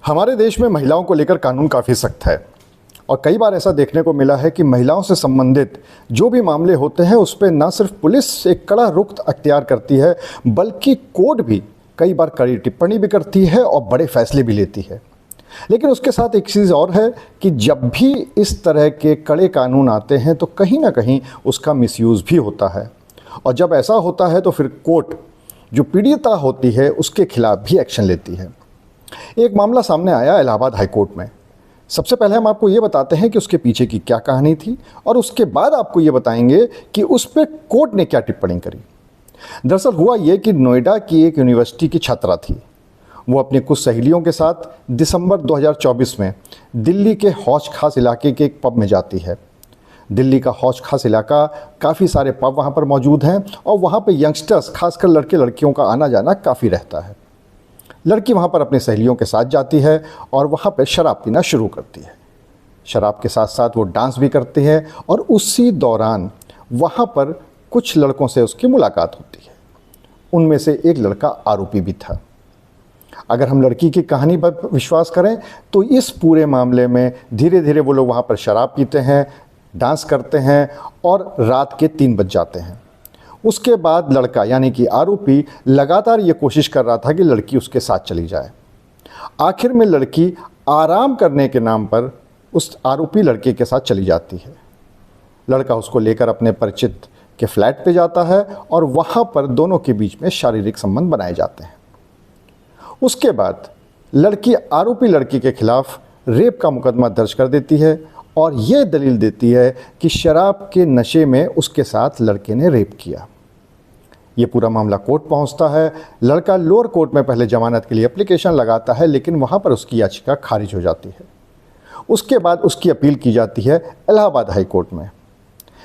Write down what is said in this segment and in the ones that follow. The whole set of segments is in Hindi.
हमारे देश में महिलाओं को लेकर कानून काफ़ी सख्त है और कई बार ऐसा देखने को मिला है कि महिलाओं से संबंधित जो भी मामले होते हैं उस पर न सिर्फ पुलिस एक कड़ा रुख अख्तियार करती है बल्कि कोर्ट भी कई बार कड़ी टिप्पणी भी करती है और बड़े फैसले भी लेती है। लेकिन उसके साथ एक चीज़ और है कि जब भी इस तरह के कड़े कानून आते हैं तो कहीं ना कहीं उसका मिसयूज़ भी होता है और जब ऐसा होता है तो फिर कोर्ट जो पीड़िता होती है उसके खिलाफ भी एक्शन लेती है। एक मामला सामने आया इलाहाबाद हाई कोर्ट में। सबसे पहले हम आपको ये बताते हैं कि उसके पीछे की क्या कहानी थी और उसके बाद आपको ये बताएंगे कि उस पर कोर्ट ने क्या टिप्पणी करी। दरअसल हुआ ये कि नोएडा की एक यूनिवर्सिटी की छात्रा थी। वो अपने कुछ सहेलियों के साथ दिसंबर 2024 में दिल्ली के हौज खास इलाके के एक पब में जाती है। दिल्ली का हौज खास इलाका, काफ़ी सारे पब वहाँ पर मौजूद हैं और वहाँ पर यंगस्टर्स खासकर लड़के लड़कियों का आना जाना काफ़ी रहता है। लड़की वहाँ पर अपने सहेलियों के साथ जाती है और वहाँ पर शराब पीना शुरू करती है। शराब के साथ साथ वो डांस भी करती है और उसी दौरान वहाँ पर कुछ लड़कों से उसकी मुलाकात होती है। उनमें से एक लड़का आरोपी भी था। अगर हम लड़की की कहानी पर विश्वास करें तो इस पूरे मामले में धीरे धीरे वो लोग वहाँ पर शराब पीते हैं, डांस करते हैं और रात के 3 बज जाते हैं। उसके बाद लड़का यानी कि आरोपी लगातार ये कोशिश कर रहा था कि लड़की उसके साथ चली जाए। आखिर में लड़की आराम करने के नाम पर उस आरोपी लड़के के साथ चली जाती है। लड़का उसको लेकर अपने परिचित के फ्लैट पे जाता है और वहाँ पर दोनों के बीच में शारीरिक संबंध बनाए जाते हैं। उसके बाद लड़की आरोपी लड़की के खिलाफ रेप का मुकदमा दर्ज कर देती है और ये दलील देती है कि शराब के नशे में उसके साथ लड़के ने रेप किया। ये पूरा मामला कोर्ट पहुंचता है। लड़का लोअर कोर्ट में पहले जमानत के लिए एप्लीकेशन लगाता है लेकिन वहां पर उसकी याचिका खारिज हो जाती है। उसके बाद उसकी अपील की जाती है इलाहाबाद हाई कोर्ट में।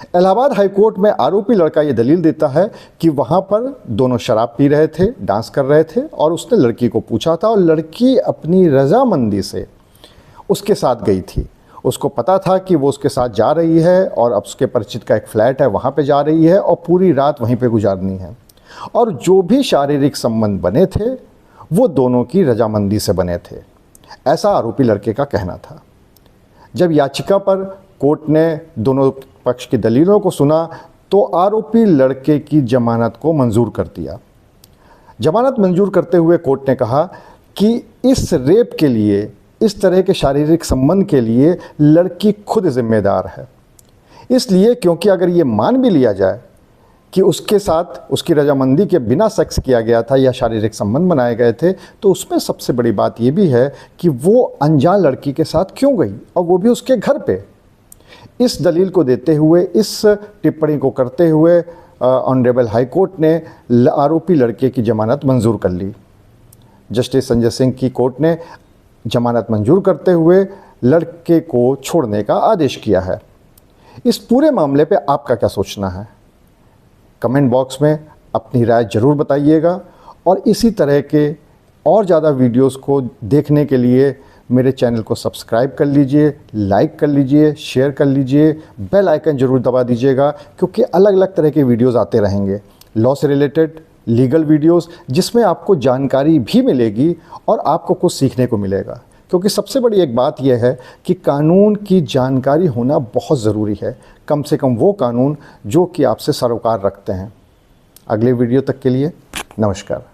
इलाहाबाद हाई कोर्ट में आरोपी लड़का ये दलील देता है कि वहाँ पर दोनों शराब पी रहे थे, डांस कर रहे थे और उसने लड़की को पूछा था और लड़की अपनी रजामंदी से उसके साथ गई थी। उसको पता था कि वो उसके साथ जा रही है और अब उसके परिचित का एक फ्लैट है, वहाँ पे जा रही है और पूरी रात वहीं पे गुजारनी है और जो भी शारीरिक संबंध बने थे वो दोनों की रजामंदी से बने थे, ऐसा आरोपी लड़के का कहना था। जब याचिका पर कोर्ट ने दोनों पक्ष की दलीलों को सुना तो आरोपी लड़के की जमानत को मंजूर कर दिया। जमानत मंजूर करते हुए कोर्ट ने कहा कि इस रेप के लिए, इस तरह के शारीरिक संबंध के लिए लड़की खुद जिम्मेदार है। इसलिए क्योंकि अगर ये मान भी लिया जाए कि उसके साथ उसकी रजामंदी के बिना सेक्स किया गया था या शारीरिक संबंध बनाए गए थे तो उसमें सबसे बड़ी बात ये भी है कि वो अनजान लड़की के साथ क्यों गई और वो भी उसके घर पे। इस दलील को देते हुए, इस टिप्पणी को करते हुए ऑनरेबल हाई कोर्ट ने आरोपी लड़के की जमानत मंजूर कर ली। जस्टिस संजय सिंह की कोर्ट ने जमानत मंजूर करते हुए लड़के को छोड़ने का आदेश किया है। इस पूरे मामले पे आपका क्या सोचना है? कमेंट बॉक्स में अपनी राय ज़रूर बताइएगा और इसी तरह के और ज़्यादा वीडियोस को देखने के लिए मेरे चैनल को सब्सक्राइब कर लीजिए, लाइक कर लीजिए, शेयर कर लीजिए, बेल आइकन ज़रूर दबा दीजिएगा क्योंकि अलग अलग तरह के वीडियोस आते रहेंगे, लॉ से रिलेटेड, लीगल वीडियोस, जिसमें आपको जानकारी भी मिलेगी और आपको कुछ सीखने को मिलेगा। क्योंकि सबसे बड़ी एक बात यह है कि कानून की जानकारी होना बहुत ज़रूरी है, कम से कम वो कानून जो कि आपसे सरोकार रखते हैं। अगले वीडियो तक के लिए नमस्कार।